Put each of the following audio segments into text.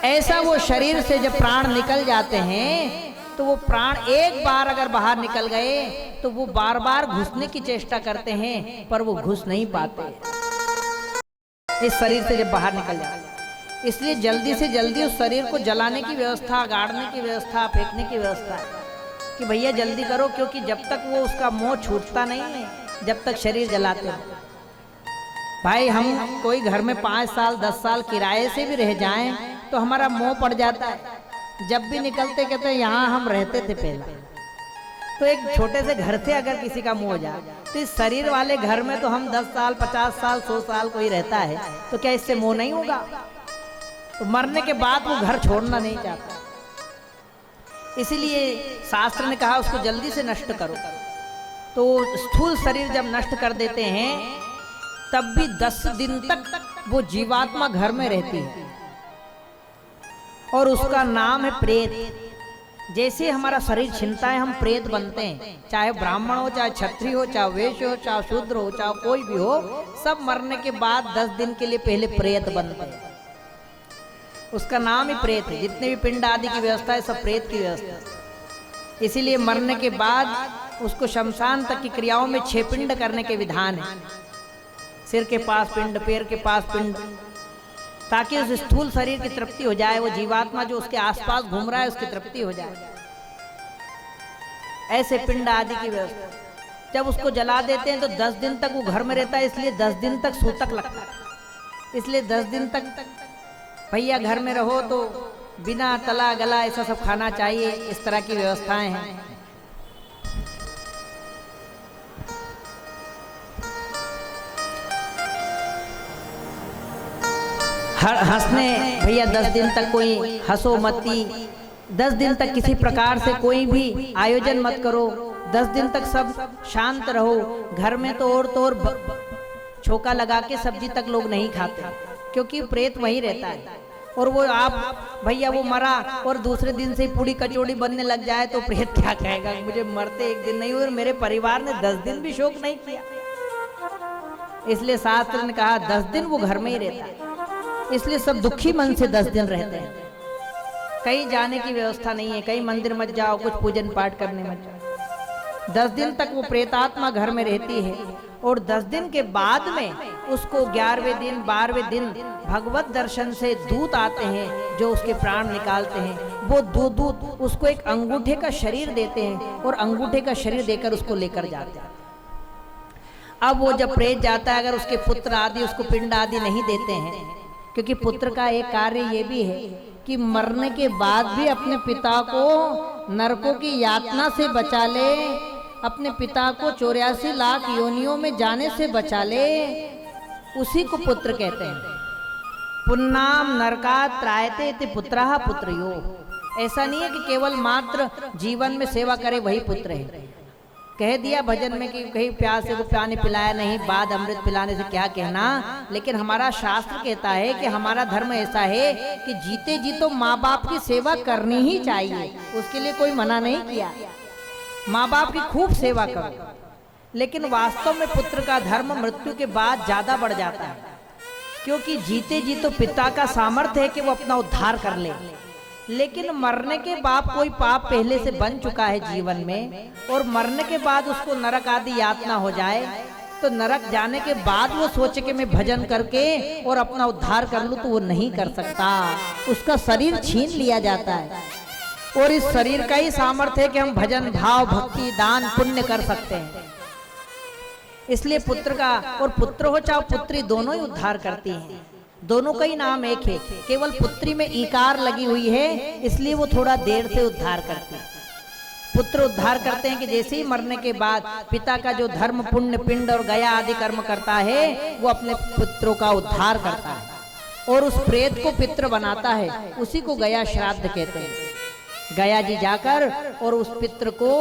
ऐसा वो शरीर से जब प्राण निकल जाते हैं तो वो प्राण एक बार अगर बाहर निकल गए तो वो बार बार घुसने की चेष्टा करते हैं, पर वो घुस नहीं पाते इस शरीर से जब बाहर निकल जाते। इसलिए जल्दी से जल्दी उस शरीर को जलाने की व्यवस्था, गाड़ने की व्यवस्था, फेंकने की व्यवस्था है कि भैया जल्दी करो, क्योंकि जब तक वो उसका मोह छूटता नहीं है जब तक शरीर जलाते हैं। भाई हम कोई घर में 5 साल 10 साल किराए से भी रह जाएं तो हमारा मोह पड़ जाता है। जब भी निकलते कहते हैं यहाँ हम रहते थे पहले। तो एक छोटे से घर से अगर किसी का मोह हो जाए तो इस शरीर वाले घर में तो हम 10 साल 50 साल 100 साल कोई रहता है, तो क्या इससे मोह नहीं होगा? तो मरने के बाद वो घर छोड़ना नहीं चाहता। इसीलिए शास्त्र ने कहा उसको जल्दी से नष्ट करो। तो स्थूल शरीर जब नष्ट कर देते हैं तब भी 10 दिन तक वो जीवात्मा घर में रहती है और उसका नाम है प्रेत। जैसे हमारा शरीर छिनता है हम प्रेत बनते हैं, चाहे ब्राह्मण हो, चाहे क्षत्रिय हो, चाहे वैश्य हो, चाहे शूद्र हो, चाहे कोई भी हो, सब मरने के बाद 10 दिन के लिए पहले प्रेत बनते हैं। उसका नाम ही प्रेत है। जितने भी पिंड आदि की व्यवस्था है सब प्रेत की व्यवस्था है। इसीलिए मरने के बाद उसको शमशान तक की क्रियाओं में 6 पिंड करने के विधान है। सिर के पास पिंड, पैर के पास पिंड, ताकि उस स्थूल शरीर की तृप्ति हो जाए, वो जीवात्मा जो उसके आसपास घूम रहा है उसकी तृप्ति हो जाए। ऐसे पिंड आदि की व्यवस्था। जब उसको जला देते हैं तो 10 दिन तक वो घर में रहता है, इसलिए 10 दिन तक सूतक लगता है। इसलिए 10 दिन तक भैया घर में रहो तो बिना तला गला ऐसा सब खाना चाहिए। इस तरह की व्यवस्थाएं हैं। हंसने भैया 10 दिन तक कोई हंसो मती, 10 दिन तक किसी प्रकार से कोई भी आयोजन मत करो, 10 दिन तक सब शांत रहो। घर में तो और छोका लगा के सब्जी तक लोग नहीं खाते, क्योंकि प्रेत वहीं रहता है। और वो आप भैया वो मरा और दूसरे दिन से पूड़ी कचौड़ी बनने लग जाए तो प्रेत क्या कहेगा, मुझे मरते एक दिन नहीं हुए और मेरे परिवार ने 10 दिन भी शोक नहीं किया। इसलिए शास्त्र ने कहा 10 दिन वो घर में ही रहता है। इसलिए सब दुखी मन से 10 दिन रहते हैं। कहीं जाने की व्यवस्था नहीं है, कहीं मंदिर मत जाओ, कुछ पूजन पाठ करने मत जाओ। 10 दिन तक वो प्रेतात्मा घर में रहती है और 10 दिन के बाद में उसको 11वें दिन 12वें दिन भगवत दर्शन से दूत आते हैं जो उसके प्राण निकालते हैं। वो दूत उसको एक अंगूठे का शरीर देते हैं और अंगूठे का शरीर देकर उसको लेकर जाते हैं। अब वो जब प्रेत जाता है, अगर उसके पुत्र आदि उसको पिंड आदि नहीं देते हैं, क्योंकि पुत्र का एक कार्य ये भी है कि मरने के बाद भी अपने पिता को नरकों की यातना से बचा ले, अपने पिता को 84 लाख योनियों में जाने से बचा ले, उसी को पुत्र कहते हैं। पुन्नाम नरकात् त्रायते इति पुत्रः पुत्रयो। ऐसा नहीं है कि केवल मात्र जीवन में सेवा करे वही पुत्र है। कह दिया भजन में कि कहीं प्यासे को पानी पिलाया नहीं, बाद अमृत पिलाने से क्या कहना। लेकिन हमारा शास्त्र कहता है कि हमारा धर्म ऐसा है कि जीते जी तो माँ बाप की सेवा करनी ही चाहिए, उसके लिए कोई मना नहीं किया। माँ बाप की खूब सेवा करो, लेकिन वास्तव में पुत्र का धर्म मृत्यु के बाद ज्यादा बढ़ जाता है, क्योंकि जीते जी तो पिता का सामर्थ्य है कि वो अपना उद्धार कर ले। लेकिन मरने के बाद कोई पाप पहले से बन चुका है जीवन में और मरने के बाद उसको नरक आदि यातना हो जाए, तो नरक जाने के बाद वो सोचे कि मैं भजन करके और अपना उद्धार कर लूं, तो वो नहीं कर सकता। उसका शरीर छीन लिया जाता है और इस शरीर का ही सामर्थ्य है कि हम भजन भाव भक्ति दान पुण्य कर सकते हैं। इसलिए पुत्र का, और पुत्र हो चाहे पुत्री, दोनों ही उद्धार करती हैं। दोनों का ही नाम एक है, केवल पुत्री में ईकार लगी हुई है, इसलिए वो थोड़ा देर से उद्धार करते हैं। पुत्र उद्धार करते हैं कि जैसे ही मरने के बाद पिता का जो धर्म पुण्य पिंड और गया आदि कर्म करता है, वो अपने पुत्रों का उद्धार करता है और उस प्रेत को पितृ बनाता है। उसी को गया श्राद्ध कहते हैं। गया जी जाकर और उस पितृ को,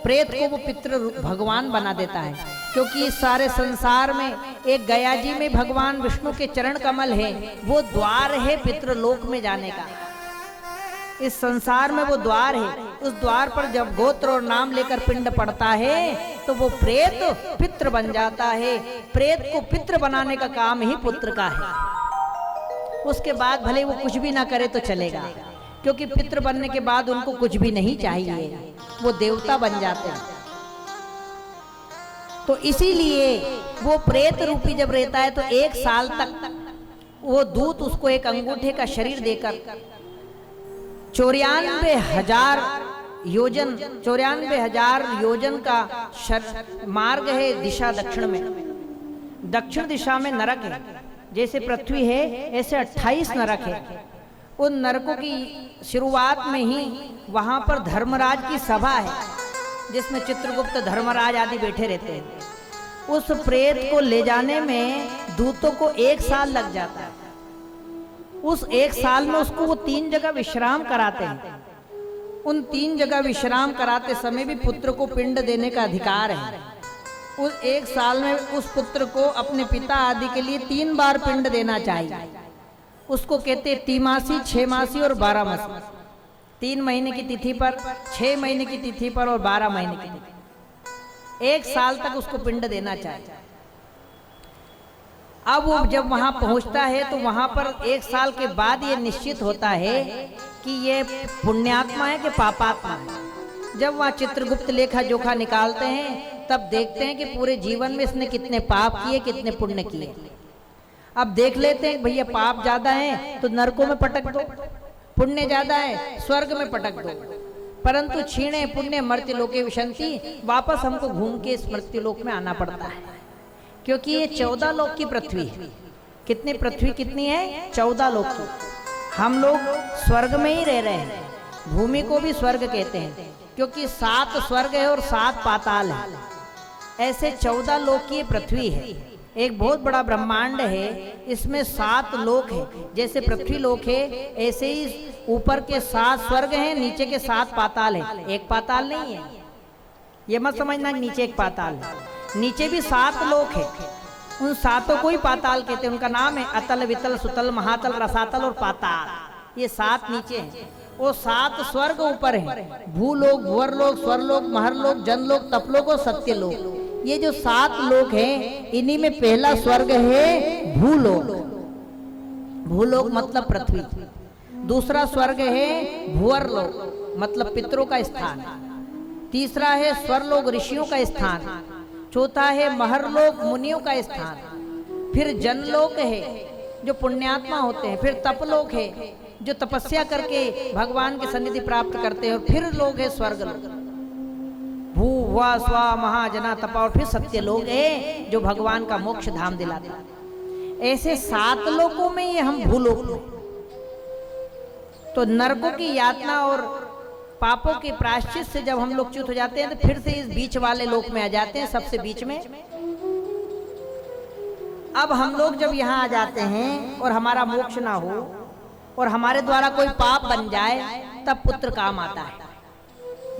प्रेत को वो पितृ भगवान बना देता है, क्योंकि इस सारे संसार में एक गया जी में भगवान विष्णु के चरण कमल है, वो द्वार है पितृलोक में जाने का। इस संसार में वो द्वार है, उस द्वार पर जब गोत्र और नाम लेकर पिंड पड़ता है तो वो प्रेत पितृ बन जाता है। प्रेत को पितृ बनाने का काम ही पुत्र का है। उसके बाद भले वो कुछ भी ना करे तो चलेगा, क्योंकि पितृ बनने के बाद उनको कुछ भी नहीं चाहिए, वो देवता बन जाते हैं। तो इसीलिए वो प्रेत रूपी जब रहता है तो 1 साल तक वो दूत उसको एक अंगूठे का शरीर देकर 94,000 योजन 94,000 योजन का मार्ग है दिशा दक्षिण में, दक्षिण दिशा में नरक है। जैसे पृथ्वी है ऐसे 28 नरक है। उन नरकों की शुरुआत में ही वहां पर धर्मराज की सभा है, जिसमें चित्रगुप्त, धर्मराज आदि बैठे रहते हैं। उस प्रेत को ले जाने में दूतों को 1 साल लग जाता है। उस 1 साल में उसको वो 3 जगह विश्राम कराते हैं। उन 3 जगह विश्राम कराते समय भी पुत्र को पिंड देने का अधिकार है। उस 1 साल में उस पुत्र को अपने पिता आदि के लिए 3 बार पिंड देना चाहिए। उसको कहते हैं तिमासी, 6 मासी और 12 मासी। 3 महीने की तिथि पर, 6 महीने की तिथि पर और 12 महीने की तिथि, 1 साल तक उसको पिंड देना चाहिए। अब वो जब वहां पहुंचता है तो वहां पर 1 साल के बाद ये निश्चित होता है कि ये पुण्यात्मा है कि पापात्मा है। जब वहां चित्रगुप्त लेखा जोखा निकालते हैं तब देखते हैं कि पूरे जीवन में इसने कितने पाप किए, कितने पुण्य किए। अब देख लेते हैं भैया पाप ज्यादा है तो नरकों में पटक दो, पुण्य ज्यादा है स्वर्ग में पटक दो। परंतु क्षीणे पुण्य मर्त्यलोके विशंति, वापस हमको घूम के इस मर्त्यलोक में आना पड़ता है, क्योंकि ये 14 लोक की पृथ्वी है। कितनी पृथ्वी कितनी है? 14 लोक की। हम लोग स्वर्ग में ही रह रहे हैं। भूमि को भी स्वर्ग कहते हैं, क्योंकि 7 स्वर्ग है और 7 पाताल है। ऐसे 14 लोक की पृथ्वी है। एक बहुत बड़ा ब्रह्मांड है, इसमें 7 लोक है। जैसे पृथ्वी लोक है ऐसे ही ऊपर के 7 स्वर्ग हैं, नीचे के 7 पाताल है। एक पाताल नहीं है, ये मत समझना नीचे एक पाताल है। नीचे भी 7 लोक है। उन 7 को ही पाताल कहते हैं। उनका नाम है अतल, वितल, सुतल, महातल, रसातल और पाताल। ये 7 नीचे हैं। वो 7 स्वर्ग ऊपर है। भूलोक, भुवरलोक, स्वरलोक, महरलोक, जनलोक, तपलोक और सत्यलोक। ये जो 7 लोक हैं, इन्हीं में पहला स्वर्ग है भूलोक। भूलोक मतलब पृथ्वी। दूसरा स्वर्ग है भुवरलोक, मतलब पितरों का स्थान। तीसरा है स्वरलोक, ऋषियों का स्थान। चौथा है महरलोक, मुनियों का स्थान। फिर जनलोक है जो पुण्यात्मा होते हैं। फिर तपलोक है जो तपस्या करके भगवान की सन्निधि प्राप्त करते हैं। और फिर लोक है स्वर्गलोक, भू वा स्वा महाजना तपा। और फिर सत्यलोक है जो भगवान का मोक्ष धाम दिलाता है। ऐसे 7 लोकों में ये हम भूलोक में। तो नरकों की यातना और पापों के प्रायश्चित से जब हम लोग च्युत हो जाते हैं तो फिर से इस बीच वाले लोक में आ जाते हैं, सबसे बीच में। अब हम लोग जब यहाँ आ जाते हैं और हमारा मोक्ष ना हो और हमारे द्वारा कोई पाप बन जाए, तब पुत्र काम आता है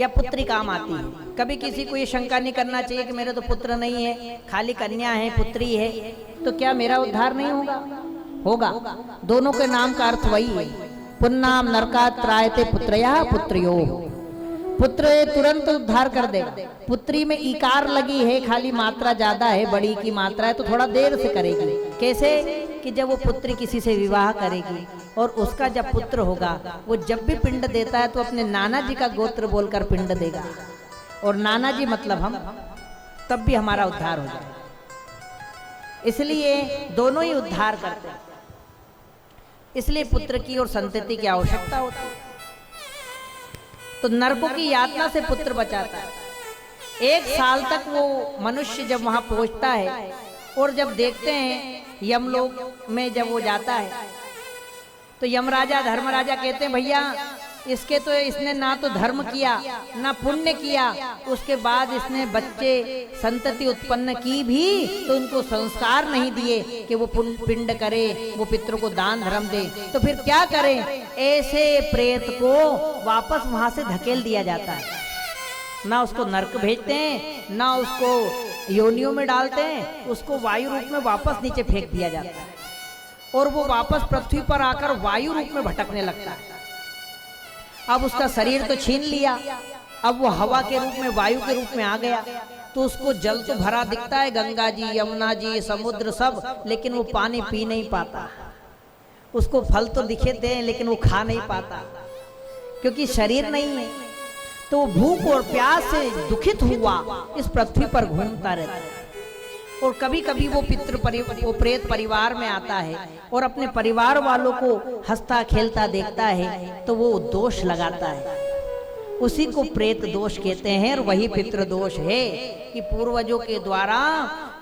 या पुत्री काम आती है। कभी किसी को ये शंका नहीं करना चाहिए कि मेरे तो पुत्र नहीं है, खाली कन्या है, पुत्री है, तो क्या मेरा उद्धार नहीं होगा? होगा। दोनों के नाम का अर्थ वही है। पुन्नाम नरकात् त्रायते पुत्रया पुत्र्यो। पुत्र तुरंत उद्धार कर देगा। पुत्री में इकार लगी है, खाली मात्रा ज्यादा है, बड़ी की मात्रा है तो थोड़ा देर से करेगी। कैसे? कि जब वो पुत्री किसी से विवाह करेगी और उसका जब पुत्र होगा, वो जब भी पिंड देता है तो अपने नाना जी का गोत्र बोलकर पिंड देगा। और नाना जी मतलब हम, तब भी हमारा उद्धार हो जाए। इसलिए दोनों ही उद्धार करते हैं। इसलिए पुत्र की और संतति की आवश्यकता होती है। तो नरकों की यातना से पुत्र बचाता है। 1 साल तक वो मनुष्य जब वहां पहुंचता है और जब देखते हैं यमलोक में जब वो जाता है तो यमराजा, धर्मराजा कहते हैं भैया इसके तो इसने ना तो धर्म किया ना पुण्य किया, उसके बाद इसने बच्चे संतति उत्पन्न की भी तो उनको संस्कार नहीं दिए कि वो पिंड करे, वो पितरों को दान धर्म दे, तो फिर क्या करें? ऐसे प्रेत को वापस वहां से धकेल दिया जाता है। ना उसको नरक भेजते हैं, ना उसको योनियों में डालते हैं, उसको वायु रूप में वापस नीचे फेंक दिया जाता है और वो वापस पृथ्वी पर आकर वायु रूप में भटकने लगता है। अब उसका शरीर तो छीन लिया, अब वो हवा के रूप में, वायु के रूप में आ गया, तो उसको जल तो भरा दिखता है, गंगा जी, यमुना जी, समुद्र सब, लेकिन वो पानी पी नहीं पाता। उसको फल तो दिखेते हैं लेकिन वो खा नहीं पाता, क्योंकि शरीर नहीं है। तो भूख और प्यास से दुखित हुआ इस पृथ्वी पर घूमता रहता है। और कभी कभी वो वो प्रेत परिवार में आता है और अपने परिवार वालों को हंसता खेलता देखता है तो वो दोष लगाता है। उसी को प्रेत दोष कहते हैं। और वही पितृ दोष है कि पूर्वजों के द्वारा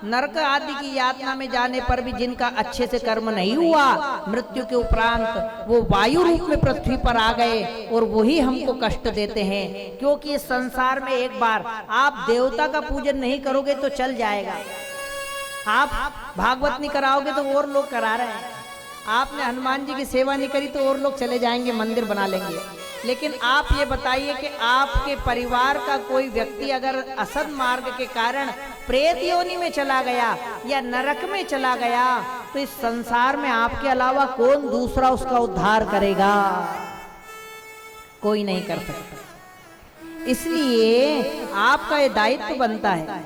नरक आदि की यातना में जाने पर भी जिनका अच्छे से कर्म नहीं हुआ, मृत्यु के उपरांत वो वायु रूप में पृथ्वी पर आ गए और वही हमको कष्ट देते हैं। क्योंकि इस संसार में एक बार आप देवता का पूजन नहीं करोगे तो चल जाएगा, आप भागवत नहीं कराओगे तो और लोग करा रहे हैं, आपने हनुमान जी की सेवा नहीं करी तो और लोग चले जाएंगे, मंदिर बना लेंगे। लेकिन आप ये बताइए कि आपके परिवार का कोई व्यक्ति अगर असद मार्ग के कारण प्रेत योनि में चला गया या नरक में चला गया तो इस संसार में आपके अलावा कौन दूसरा उसका उद्धार करेगा? कोई नहीं कर सकता। इसलिए आपका ये दायित्व बनता है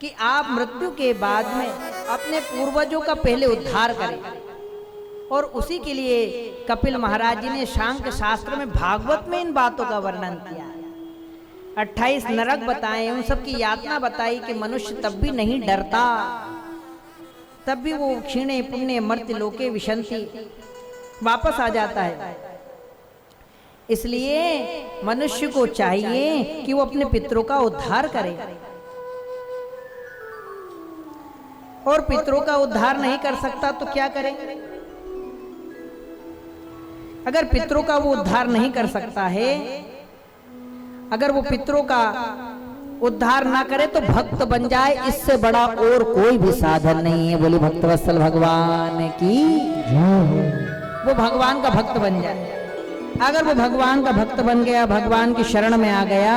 कि आप मृत्यु के बाद में अपने पूर्वजों का पहले उद्धार करें। और उसी के लिए कपिल महाराज जी ने शांक शास्त्र में भागवत में इन बातों का वर्णन किया। 28 नरक बताए, उन सब की यातना बताई कि मनुष्य तब भी नहीं डरता, तब भी वो क्षीणे पुण्य मर्त्य लोके विशंति वापस आ जाता है। इसलिए मनुष्य को चाहिए कि वो अपने पितरों का उद्धार करे। और पितरों का उद्धार नहीं कर सकता तो क्या करें? अगर पितरों का वो उद्धार नहीं कर सकता है, अगर वो पितरों का उद्धार ना करे तो भक्त बन जाए, इससे बड़ा और कोई भी साधन नहीं है। बोले भक्तवत्सल भगवान की, वो भगवान का भक्त बन जाए। अगर वो भगवान का भक्त बन गया, भगवान की शरण में आ गया,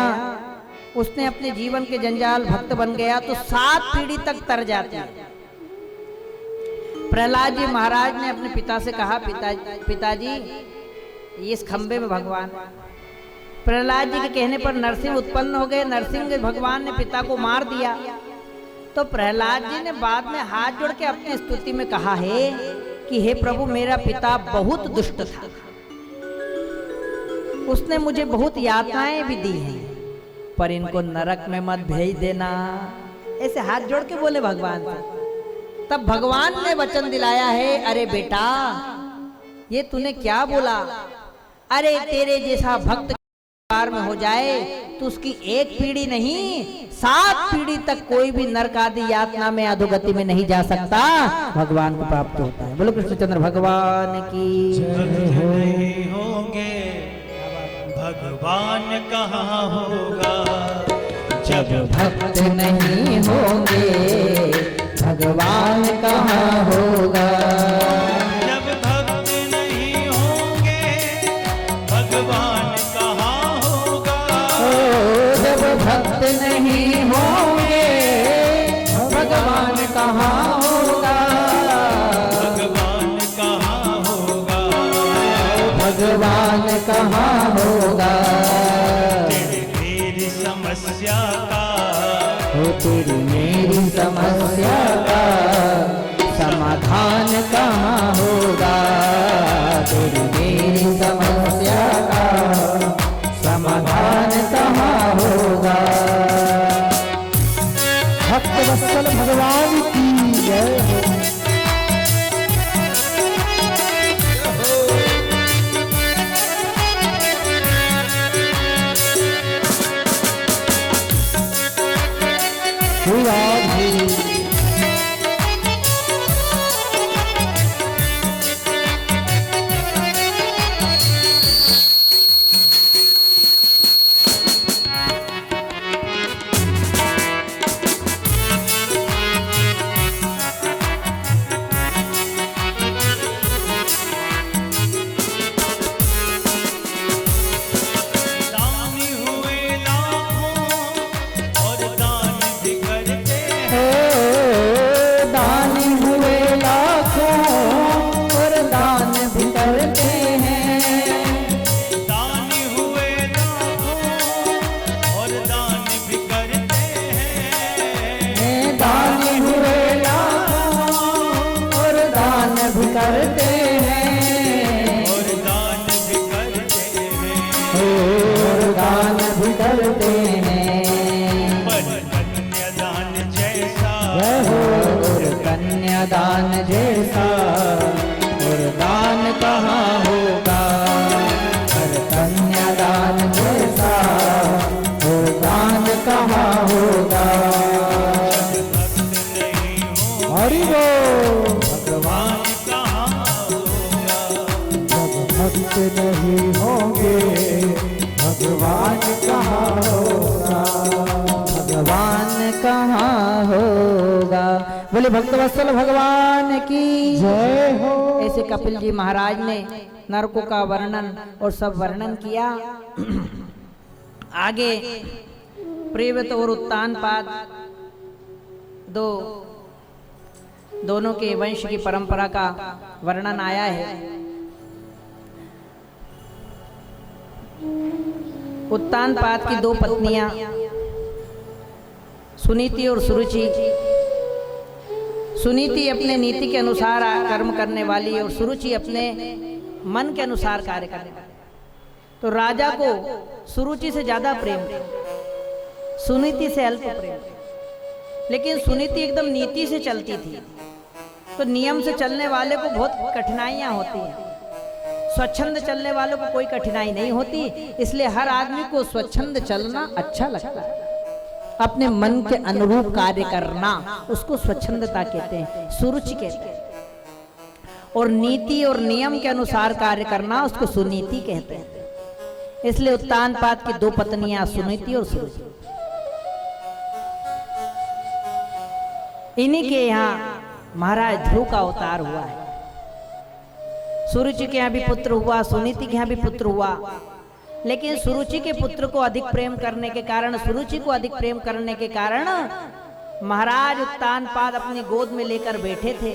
उसने अपने जीवन के जंजाल भक्त बन गया तो 7 पीढ़ी तक तर जाती है। प्रहलाद जी महाराज ने अपने पिता से कहा, पिताजी इस खंबे में भगवान। प्रहलाद जी के कहने पर नरसिंह उत्पन्न हो गए। नरसिंह भगवान ने पिता को मार दिया। तो प्रहलाद जी ने बाद में हाथ जोड़ के अपनी स्तुति में कहा है कि हे प्रभु, मेरा पिता बहुत दुष्ट था, उसने मुझे बहुत यातनाएं भी दी हैं, पर इनको नरक में मत भेज देना। ऐसे हाथ जोड़ के बोले भगवान से। तब भगवान ने वचन दिलाया है, अरे बेटा ये तूने क्या बोला? अरे तेरे जैसा भक्त कार में हो जाए तो उसकी 1 पीढ़ी नहीं 7 पीढ़ी तक कोई भी नरक आदि यातना में अधोगति में नहीं जा सकता, भगवान को प्राप्त होता है। बोलो कृष्णचंद्र भगवान की। नहीं होंगे भगवान कहाँ होगा, जब भक्त नहीं होंगे भगवान कहाँ होगा। जब भक्त नहीं होंगे भगवान कहाँ होगा। जब भक्त नहीं होंगे भगवान कहाँ होगा। भगवान कहाँ होगा। भगवान कहाँ होगा। तेरी समस्या का, तेरी मेरी समस्या का समाधान कहाँ होगा। तेरी मेरी समस्या का समाधान कहाँ होगा। भक्तवत्सल भगवान की जय हो। करते हैं। पर कन्यादान जैसा जय हो और कन्यादान जैसा और दान कहाँ होगा। और कन्यादान जैसा और दान कहाँ होगा। नहीं हो हरि बोल। भगवान कहाँ होगा। जब भक्त नहीं होंगे भगवान कहाँ होगा। भगवान कहाँ होगा। बोले भक्तवत्सल भगवान की जय हो। ऐसे कपिल जी महाराज ने नरकों का वर्णन और सब वर्णन किया। आगे प्रेवत और उत्तानपाद दोनों के वंश की परंपरा का वर्णन आया है। उत्तानपाद की दो पत्नियां सुनीति और सुरुचि। सुनीति अपने नीति के अनुसार कर्म करने वाली और सुरुचि अपने मन के अनुसार कार्य करने वाली। तो राजा को सुरुचि से ज्यादा प्रेम था, सुनीति से अल्प प्रेम। लेकिन सुनीति एकदम नीति से चलती थी, तो नियम से चलने वाले को बहुत कठिनाइयां होती हैं। स्वच्छंद चलने वालों को कोई कठिनाई नहीं होती, इसलिए हर आदमी को स्वच्छंद चलना अच्छा लगता है। अपने मन के अनुरूप कार्य करना उसको स्वच्छंदता कहते हैं, सुरुचि कहते हैं। और नीति और नियम के अनुसार कार्य करना उसको सुनीति कहते हैं। इसलिए उत्तानपाद की दो पत्नियां सुनीति और सुरुचि। इन्हीं के यहाँ महाराज ध्रुव का अवतार हुआ है। सुरुचि के यहाँ भी पुत्र हुआ, सुनीति के यहाँ भी पुत्र हुआ। लेकिन सुरुचि के पुत्र को अधिक प्रेम करने के कारण, सुरुचि को अधिक प्रेम करने के कारण महाराज उत्तानपाद अपनी गोद में लेकर बैठे थे।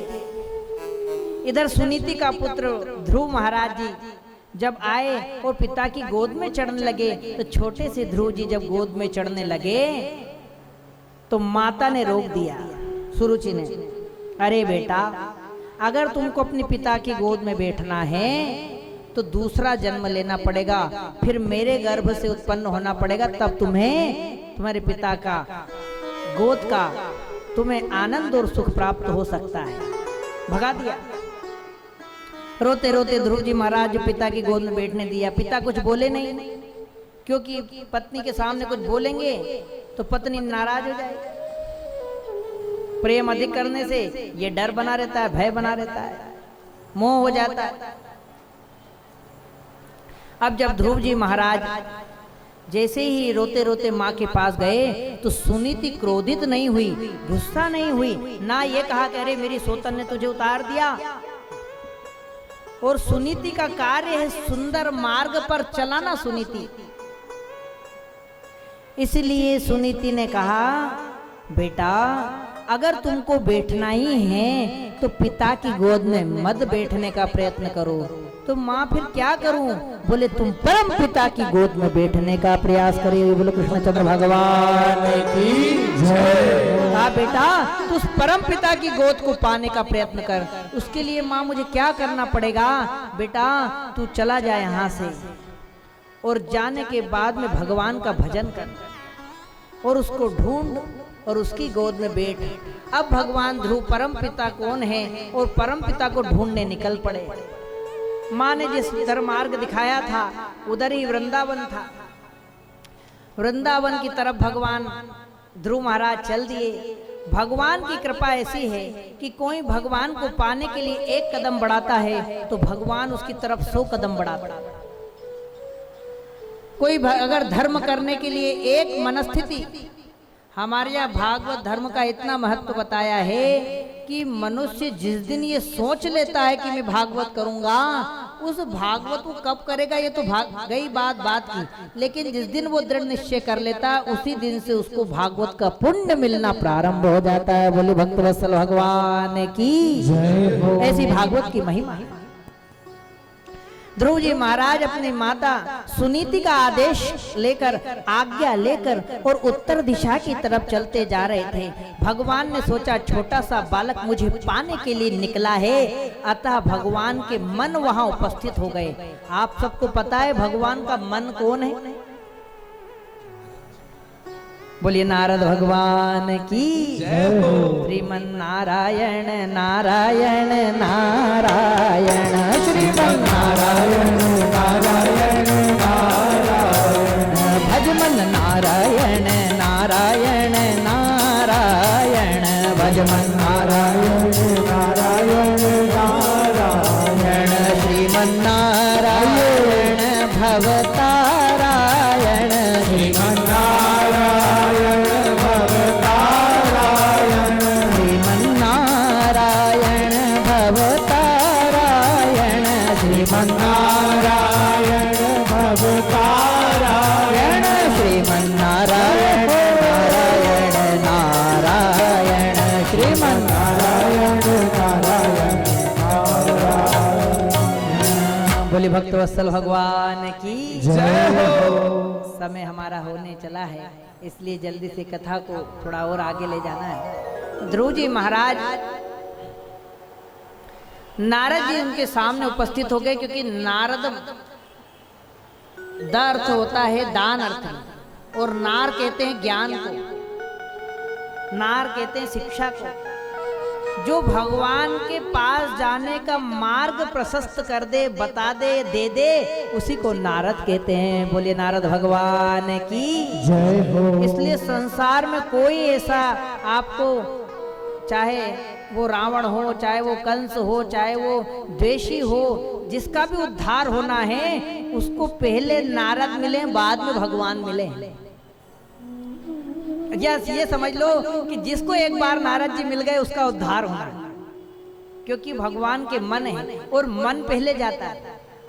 इधर सुनीति का पुत्र ध्रुव महाराज जी जब आए और पिता की गोद में चढ़ने लगे, तो छोटे से ध्रुव जी जब गोद में चढ़ने लगे तो माता ने रोक दिया। सुरुचि ने, अरे बेटा, अगर तुमको अपने पिता की गोद में बैठना है तो दूसरा जन्म लेना पड़ेगा, फिर मेरे गर्भ से उत्पन्न होना पड़ेगा, तब तुम्हें तुम्हारे पिता का गोद का तुम्हें आनंद और सुख प्राप्त हो सकता है। भगा दिया। रोते रोते ध्रुव जी महाराज पिता की गोद में बैठने दिया। पिता कुछ बोले नहीं, क्योंकि पत्नी के सामने कुछ बोलेंगे तो पत्नी नाराज हो जाएगी। प्रेम अधिक करने से ये डर बना रहता है, भय बना रहता है, मोह हो जाता है। अब जब ध्रुव जी महाराज जैसे ही रोते रोते माँ के पास गए तो सुनीति क्रोधित नहीं हुई, गुस्सा नहीं हुई, ना ये कहा कि अरे मेरी सोतन ने तुझे उतार दिया। और सुनीति का कार्य है सुंदर मार्ग पर चलाना सुनीति। इसलिए सुनीति ने कहा, बेटा अगर तुमको बैठना ही है तो पिता की गोद में मत बैठने का प्रयत्न करो। तो माँ फिर क्या करूं? बोले तुम परम पिता की गोद में बैठने का प्रयास करिए। बोले कृष्णचंद्र भगवान की जय। कहा बेटा तू उस परम पिता की गोद को पाने का प्रयत्न कर। उसके लिए माँ मुझे क्या करना पड़ेगा? बेटा तू चला जाए यहाँ से और जाने के बाद में भगवान का भजन कर और उसको ढूंढ और उसकी गोद में बैठ। अब भगवान ध्रुव परम पिता कौन है और परम पिता को ढूंढने निकल पड़े। माँ ने जिस धर्म मार्ग दिखाया था उधर ही वृंदावन था। वृंदावन की तरफ भगवान ध्रुव महाराज चल दिए। भगवान की कृपा ऐसी है कि कोई भगवान को पाने के लिए एक कदम बढ़ाता है तो भगवान उसकी तरफ 100 कदम बढ़ाता है। कोई अगर धर्म करने के लिए एक मनस्थिति, हमारे यहाँ भागवत धर्म का इतना महत्व बताया है कि मनुष्य जिस दिन ये सोच लेता है कि मैं भागवत करूंगा, उस भागवत को कब करेगा ये तो गई बात की, लेकिन जिस दिन वो दृढ़ निश्चय कर लेता है उसी दिन से उसको भागवत का पुण्य मिलना प्रारंभ हो जाता है। बोले भक्तवत्सल भगवान की जय हो। ऐसी भागवत की महिमा है। ध्रुव जी महाराज अपनी माता सुनीति का आदेश लेकर, आज्ञा लेकर और उत्तर दिशा की तरफ चलते जा रहे थे। भगवान ने सोचा छोटा सा बालक मुझे पाने के लिए निकला है, अतः भगवान के मन वहां उपस्थित हो गए। आप सबको पता है भगवान का मन कौन है? बोलिए नारद भगवान की जय हो। श्रीमन नारायण नारायण नारायण श्रीमन नारायण नारायण नारायण भजमन नारायण नारायण नारायण भजमन नारायण नारायण नारायण श्रीमन नारायण भवतारायण श्रीमन्नारायण भवतारायण श्रीमन्नारायण भवतारायण श्रीमन्नारायण भवतारायण श्रीमन्नारायण नारायण नारायण श्रीमन्नारायण नारायण बोले भक्तवत्सल भगवान की जय हो। समय हमारा होने चला है, इसलिए जल्दी से कथा को थोड़ा और आगे ले जाना है। ध्रुव जी महाराज नारद जी उनके सामने उपस्थित हो गए, क्योंकि नारद द अर्थ होता है दान अर्थ में, और नार कहते हैं ज्ञान को, नार कहते हैं शिक्षा को। जो भगवान के पास जाने का मार्ग प्रशस्त कर दे, बता दे, दे दे, उसी को नारद कहते हैं। बोलिए नारद भगवान की जय हो। इसलिए संसार में कोई ऐसा आपको, चाहे वो रावण हो, चाहे वो कंस हो, चाहे वो द्वेषी हो, जिसका भी उद्धार होना है उसको पहले नारद मिले, बाद में भगवान मिले। यस, ये समझ लो कि जिसको एक बार नारद जी मिल गए उसका उद्धार होना है, क्योंकि भगवान के मन है और मन पहले जाता है।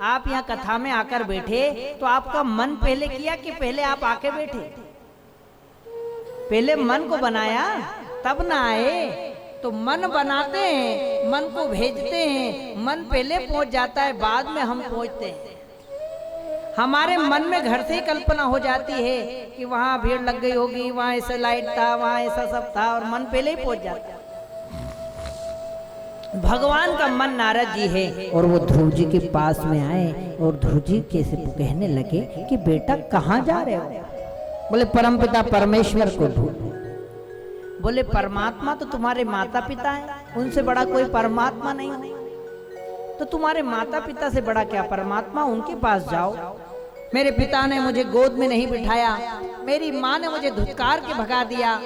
आप यहाँ कथा में आकर बैठे तो आपका मन पहले किया कि पहले आप आके बैठे? पहले मन को बनाया तब ना आए। तो मन बनाते हैं, मन को भेजते हैं, मन पहले पहुंच जाता है, बाद में हम पहुंचते हैं। हमारे मन में घर से ही कल्पना हो जाती है कि वहां भीड़ लग गई होगी, वहां ऐसा लाइट था, वहां ऐसा सब था, और मन पहले ही पहुंच जाता है। भगवान का मन नारद जी है, और वो ध्रुव जी के पास में आए और ध्रुव जी कैसे कहने लगे कि बेटा कहाँ जा रहे हो? बोले परमपिता परमेश्वर को ढूंढ। बोले परमात्मा तो तुम्हारे माता पिता हैं, उनसे बड़ा कोई परमात्मा नहीं। तो तुम्हारे माता पिता से बड़ा क्या परमात्मा, उनके पास जाओ। मेरे पिता ने मुझे गोद में नहीं बिठाया, मेरी माँ ने मुझे धुतकार के भगा दिया,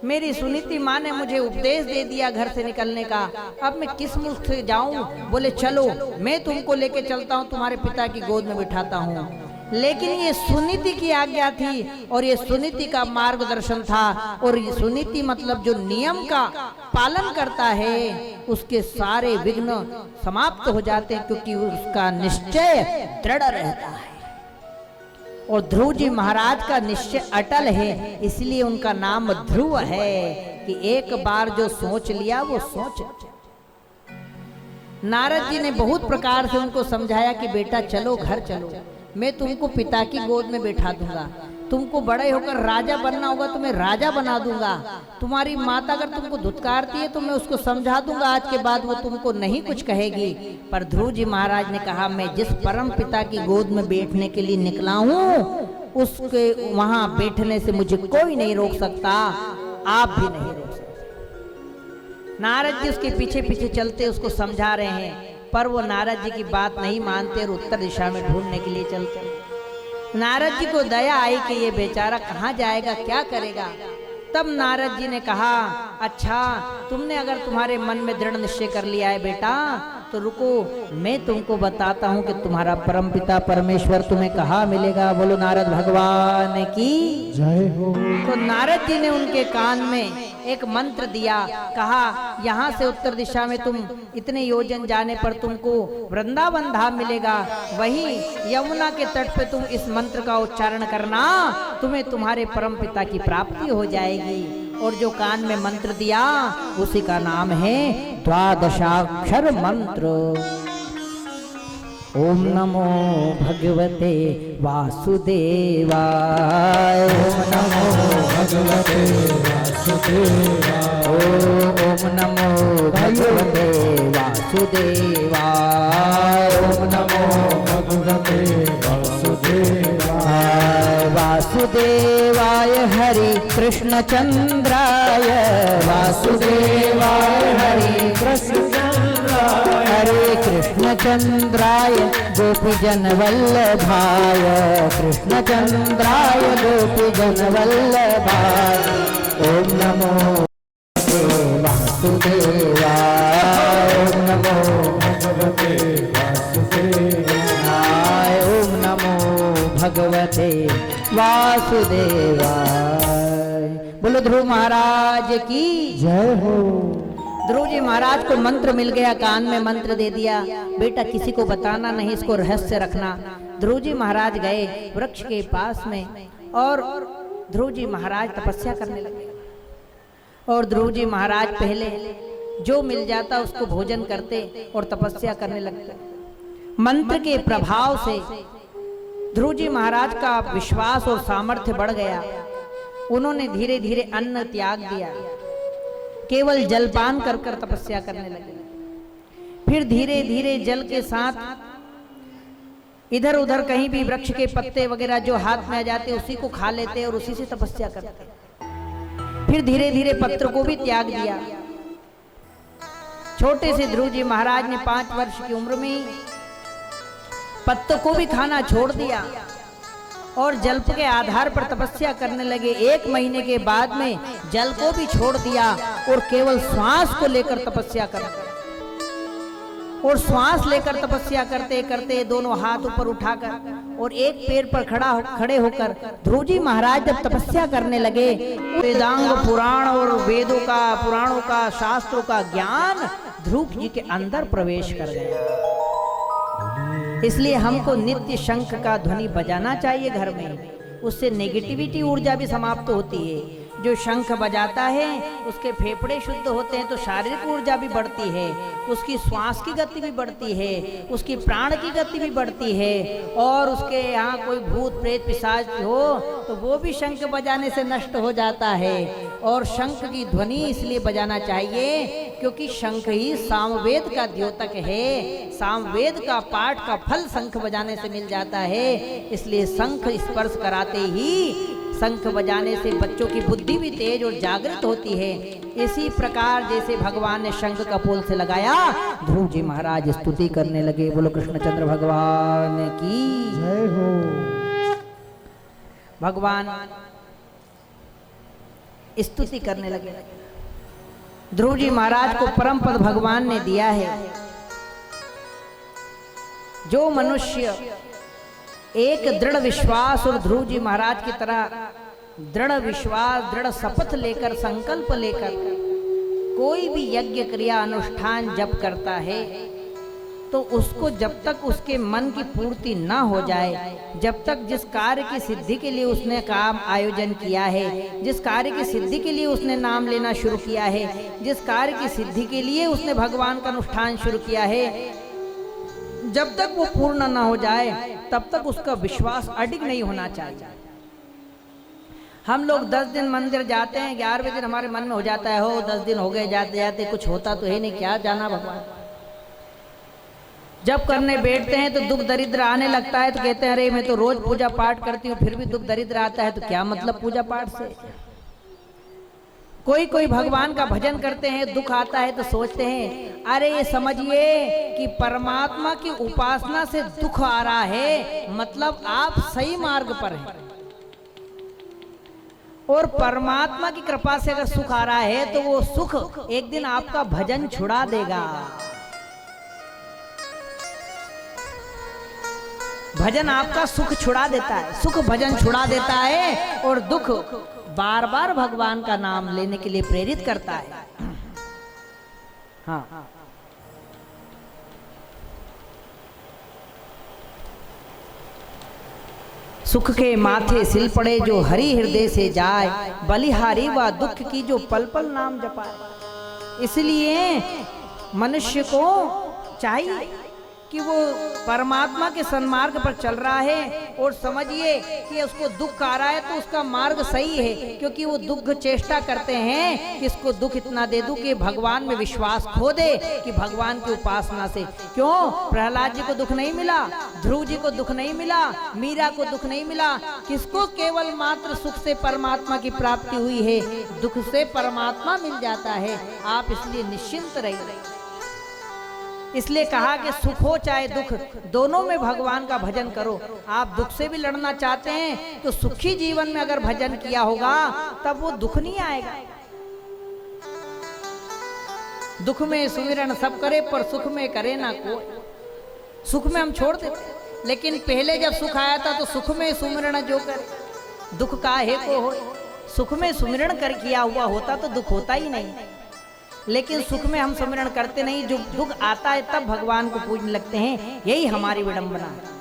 मेरी सुनीति माँ ने मुझे उपदेश दे दिया घर से निकलने का। अब मैं किस मुख से जाऊं? बोले चलो मैं तुमको लेके चलता हूं, तुम्हारे पिता की गोद में बिठाता हूं। लेकिन ये सुनीति की आज्ञा थी, और ये सुनीति का मार्गदर्शन था, और ये सुनीति मतलब जो नियम का पालन करता है उसके सारे विघ्न समाप्त हो जाते हैं, क्योंकि उसका निश्चय दृढ़ रहता है। और ध्रुव जी महाराज का निश्चय अटल है, इसलिए उनका नाम ध्रुव है कि एक बार जो सोच लिया वो सोच। नारद जी ने बहुत प्रकार से उनको समझाया कि बेटा चलो घर चलो, मैं तुमको पिता की गोद में बैठा दूंगा, तुमको बड़े होकर राजा बनना होगा तो मैं राजा बना दूंगा, तुम्हारी माता अगर तुमको धुतकारती है तो मैं उसको समझा दूंगा, आज के बाद वो तुमको नहीं कुछ कहेगी। पर ध्रुव जी महाराज ने कहा मैं जिस परम पिता की गोद में बैठने के लिए निकला हूँ उसके वहां बैठने से मुझे कोई नहीं रोक सकता, आप भी नहीं रोक सकते। नारद जी उसके पीछे पीछे चलते उसको समझा रहे हैं, पर वो नारद जी की बात नहीं मानते और उत्तर दिशा में ढूंढने के लिए चलते। नारद जी को दया आई कि ये बेचारा कहाँ जाएगा, क्या करेगा। तब नारद जी ने कहा अच्छा तुमने अगर तुम्हारे मन में दृढ़ निश्चय कर लिया है बेटा तो रुको, मैं तुमको बताता हूँ कि तुम्हारा परमपिता परमेश्वर तुम्हें कहाँ मिलेगा। बोलो नारद भगवान की जय हो। तो नारद जी ने उनके कान में एक मंत्र दिया, कहा यहाँ से उत्तर दिशा में तुम इतने योजन जाने पर तुमको वृंदावन धाम मिलेगा, वही यमुना के तट पे तुम इस मंत्र का उच्चारण करना, तुम्हें तुम्हारे परम पिता की प्राप्ति हो जाएगी। और जो कान में मंत्र दिया उसी का नाम है द्वादशाक्षर मंत्र। ओम नमो भगवते वासुदेवाय, ओम नमो भगवते वासुदेवाय, ओम नमो भगवते वासुदेवाय, ओम नमो भगवते वासुदेवाय, वासुदेव कृष्ण चंद्राय वासुदेवाय हरे कृष्ण हरे कृष्ण चंद्राय गोपीजन वल्लभाय कृष्ण चंद्राय गोपीजन वल्लभाय ओम नमो वासुदेवाय ओम नमो भगवते वासुदेवाय ओम नमो भगवते वासुदेवाय। बोलो ध्रुव महाराज की जय हो। ध्रुव जी महाराज को मंत्र मिल गया, कान में मंत्र दे दिया, बेटा किसी को बताना नहीं, इसको रहस्य रखना। ध्रुव जी महाराज गए वृक्ष के पास में और ध्रुव जी महाराज तपस्या करने लगे। और ध्रुव जी महाराज पहले जो मिल जाता उसको भोजन करते और तपस्या करने लगते। मंत्र के प्रभाव से ध्रुव जी महाराज का विश्वास और सामर्थ्य बढ़ गया। उन्होंने धीरे धीरे अन्न त्याग दिया, केवल जलपान कर कर तपस्या करने लगे। फिर धीरे धीरे जल के साथ इधर उधर कहीं भी वृक्ष के पत्ते वगैरह जो हाथ में आ जाते उसी को खा लेते और उसी से तपस्या करते। फिर धीरे धीरे पत्र को भी त्याग दिया। छोटे से ध्रुव जी महाराज ने 5 वर्ष की उम्र में पत्तों को भी खाना छोड़ दिया और जल के आधार पर तपस्या करने लगे। 1 महीने के बाद में जल को भी छोड़ दिया और केवल श्वास को लेकर तपस्या करते और श्वास लेकर तपस्या करते करते दोनों हाथ ऊपर उठाकर और एक पैर पर खड़े होकर ध्रुव जी महाराज जब तपस्या करने लगे, वेदांग पुराण और वेदों का, पुराणों का, शास्त्रों का ज्ञान ध्रुव जी के अंदर प्रवेश कर गया। इसलिए हमको नित्य शंख का ध्वनि बजाना चाहिए घर में, उससे नेगेटिविटी ऊर्जा भी समाप्त होती है। जो शंख बजाता है उसके फेफड़े शुद्ध होते हैं तो शारीरिक ऊर्जा भी बढ़ती है, उसकी श्वास की गति भी बढ़ती है, उसकी प्राण की गति भी बढ़ती है। और उसके यहाँ कोई भूत प्रेत पिशाच हो तो वो भी शंख बजाने से नष्ट हो जाता है। और शंख की ध्वनि इसलिए बजाना चाहिए क्योंकि शंख ही सामवेद का द्योतक है, सामवेद का पाठ का फल शंख बजाने से मिल जाता है। इसलिए शंख स्पर्श कराते ही, शंख बजाने से बच्चों की बुद्धि भी तेज और जागृत होती है। इसी प्रकार जैसे भगवान ने शंख का पोल से लगाया, ध्रुव जी महाराज स्तुति करने लगे। बोलो कृष्णचंद्र भगवान की जय हो। भगवान स्तुति करने लगे। ध्रुव जी महाराज को परम पद भगवान ने दिया है। जो मनुष्य एक दृढ़ विश्वास और ध्रुव जी महाराज की तरह दृढ़ विश्वास, दृढ़ शपथ लेकर, संकल्प लेकर कोई भी यज्ञ क्रिया अनुष्ठान जप करता है तो उसको जब तक उसके मन की पूर्ति ना हो जाए, जब तक जिस कार्य की सिद्धि के लिए उसने काम आयोजन किया है, जिस कार्य की सिद्धि के लिए उसने नाम लेना शुरू किया है, जिस कार्य की सिद्धि के लिए उसने भगवान का अनुष्ठान शुरू किया है, जब तक वो पूर्ण ना हो जाए तब तक उसका विश्वास अडिग नहीं होना चाहिए। हम लोग 10 दिन मंदिर जाते हैं, 11वें दिन हमारे मन में हो जाता है, हो 10 दिन हो गए जाते जाते, कुछ होता तो है नहीं, क्या जाना भगवान। जब करने बैठते हैं तो दुख दरिद्र आने लगता है तो कहते हैं अरे मैं तो रोज पूजा पाठ करती हूँ फिर भी दुख दरिद्र आता है, तो क्या मतलब पूजा पाठ से। कोई कोई भगवान का भजन करते हैं, दुख आता है तो सोचते हैं अरे ये समझिए कि परमात्मा की उपासना से दुख आ रहा है, मतलब आप सही मार्ग पर हैं। और परमात्मा की कृपा से अगर सुख आ रहा है तो वो सुख एक दिन आपका भजन छुड़ा देगा। भजन आपका सुख छुड़ा देता है, सुख भजन छुड़ा देता है और दुख बार बार भगवान का नाम लेने के लिए प्रेरित करता है। हाँ, सुख के माथे सिल पड़े जो हरि हृदय से जाए, बलिहारी व दुख की जो पल पल नाम जपाए। इसलिए मनुष्य को चाहिए कि वो परमात्मा के सन्मार्ग पर चल रहा है और समझिए कि उसको दुख आ रहा है तो उसका मार्ग सही है, क्योंकि वो दुख चेष्टा करते हैं कि इसको दुख इतना दे दूं कि भगवान में विश्वास खो दे, कि भगवान की उपासना से। क्यों प्रहलाद जी को दुख नहीं मिला, ध्रुव जी को दुख नहीं मिला, मीरा को दुख नहीं मिला, किसको केवल मात्र सुख से परमात्मा की प्राप्ति हुई है, दुख से परमात्मा मिल जाता है। आप इसलिए निश्चिंत रहिए। इसलिए कहा कि सुख हो चाहे दुख, दोनों में भगवान का भजन करो। आप दुख से भी लड़ना चाहते हैं तो सुखी जीवन में अगर भजन किया होगा तब वो दुख नहीं आएगा। दुख में सुमिरन सब करे पर सुख में करे ना कोई। सुख में हम छोड़ देते, लेकिन पहले जब सुख आया था तो सुख में सुमिरन जो करे दुख काहे को हो। सुख में सुमिरन कर किया हुआ होता तो दुख होता ही नहीं, लेकिन सुख में हम सुमिरन करते नहीं, जो दुख आता है तब भगवान को पूजने लगते हैं। यही हमारी विडंबना है।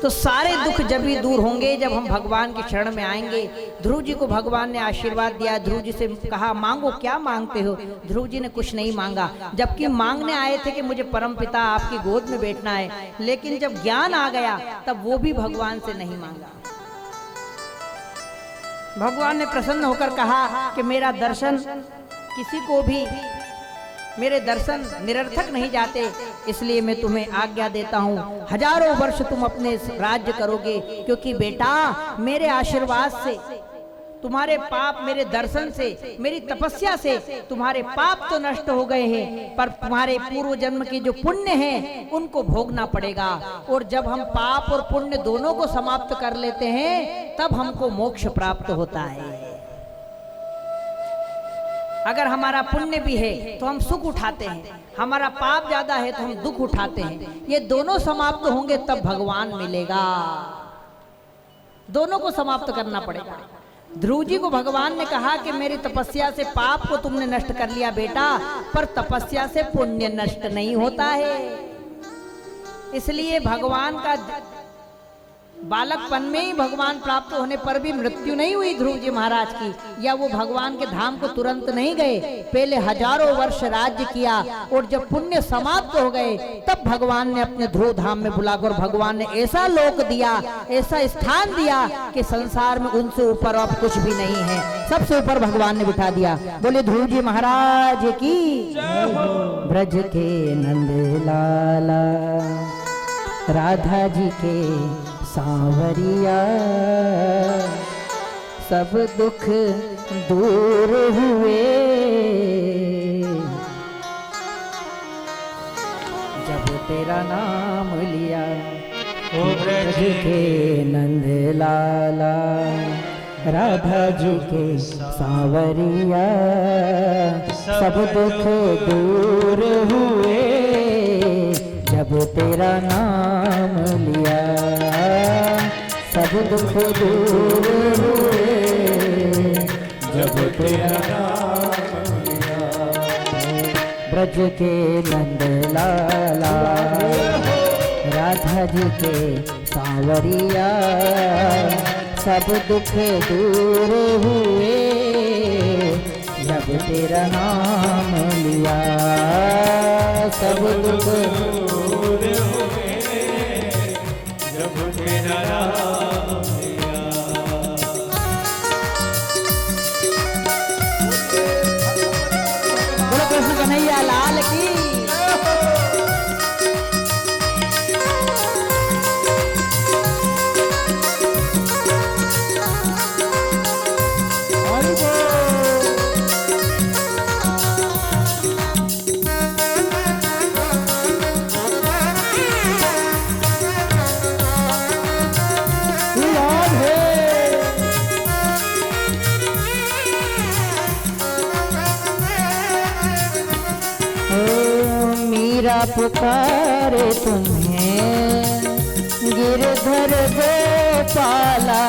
तो सारे दुख जब भी दूर होंगे जब हम भगवान के शरण में आएंगे। ध्रुव जी को भगवान ने आशीर्वाद दिया, ध्रुव जी से कहा मांगो, क्या मांगते हो। ध्रुव जी ने कुछ नहीं मांगा, जबकि मांगने आए थे कि मुझे परमपिता आपकी गोद में बैठना है, लेकिन जब ज्ञान आ गया तब वो भी भगवान से नहीं मांगा। भगवान ने प्रसन्न होकर कहा कि मेरा दर्शन किसी को भी, मेरे दर्शन निरर्थक नहीं जाते, इसलिए मैं तुम्हें आज्ञा देता हूँ, हजारों वर्ष तुम अपने राज्य करोगे, क्योंकि बेटा मेरे आशीर्वाद से तुम्हारे पाप, मेरे दर्शन से, मेरी तपस्या से तुम्हारे पाप तो नष्ट हो गए हैं, पर तुम्हारे पूर्व जन्म के जो पुण्य हैं उनको भोगना पड़ेगा। और जब हम पाप और पुण्य दोनों को समाप्त कर लेते हैं तब हमको मोक्ष प्राप्त होता है। अगर हमारा पुण्य भी है तो हम सुख उठाते हैं, हमारा पाप ज्यादा है तो हम दुख उठाते हैं। ये दोनों समाप्त होंगे तब भगवान मिलेगा। दोनों को समाप्त करना पड़ेगा। ध्रुव जी को भगवान ने कहा कि मेरी तपस्या से पाप को तुमने नष्ट कर लिया बेटा, पर तपस्या से पुण्य नष्ट नहीं होता है। इसलिए भगवान का बालकपन में ही भगवान प्राप्त होने पर भी मृत्यु नहीं हुई ध्रुव जी महाराज की, या वो भगवान के धाम को तुरंत नहीं गए, पहले हजारों वर्ष राज्य किया और जब पुण्य समाप्त हो गए तब भगवान ने अपने ध्रुव धाम में बुलाकर भगवान ने ऐसा लोक दिया, ऐसा स्थान दिया कि संसार में उनसे ऊपर अब कुछ भी नहीं है, सबसे ऊपर भगवान ने बिठा दिया। बोले ध्रुव जी महाराज की। ब्रज के नंद लाला राधा जी के सांवरिया, सब दुख दूर हुए जब तेरा नाम लिया। ओ ब्रज के नंद लाला राधा जी के सांवरिया, सब दुख दूर हुए जब तेरा नाम लिया। सब दुख दूर हुए जब तेरा नाम लिया। ब्रज के नंद लाला राधा जी के सांवरिया, सब दुख दूर हुए जब तेरा नाम लिया। सब दुख दूर हुए जब तेरा नाम लिया। बोलो कृष्ण कन्हैया लाल की। पुकारे तुम्हें गिरधर गोपाला,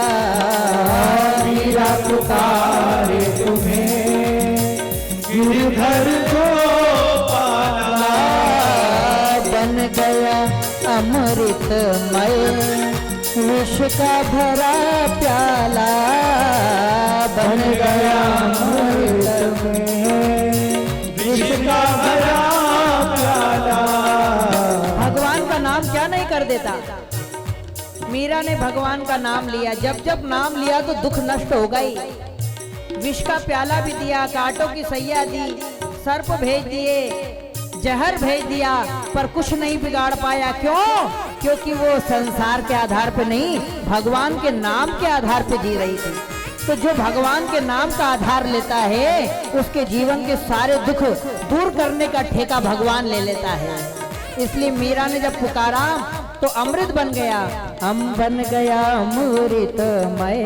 मीरा पुकारे तुम्हें गिरधर गोपाला। बन गया अमृतमय विष का भरा प्याला, बन गया अमृतमय विष का भरा प्याला। क्या नहीं कर देता। मीरा ने भगवान का नाम लिया, जब जब नाम लिया तो दुख नष्ट हो गई। विष का प्याला भी दिया, कांटों की सैया दी, सर्प भेज दिए, जहर भेज दिया, पर कुछ नहीं बिगाड़ पाया। क्यों? क्योंकि वो संसार के आधार पे नहीं, भगवान के नाम के आधार पे जी रही थी। तो जो भगवान के नाम का आधार लेता है, उसके जीवन के सारे दुख दूर करने का ठेका भगवान ले लेता है। इसलिए मीरा ने जब पुकारा तो अमृत बन गया। हम बन गया अमृतमय,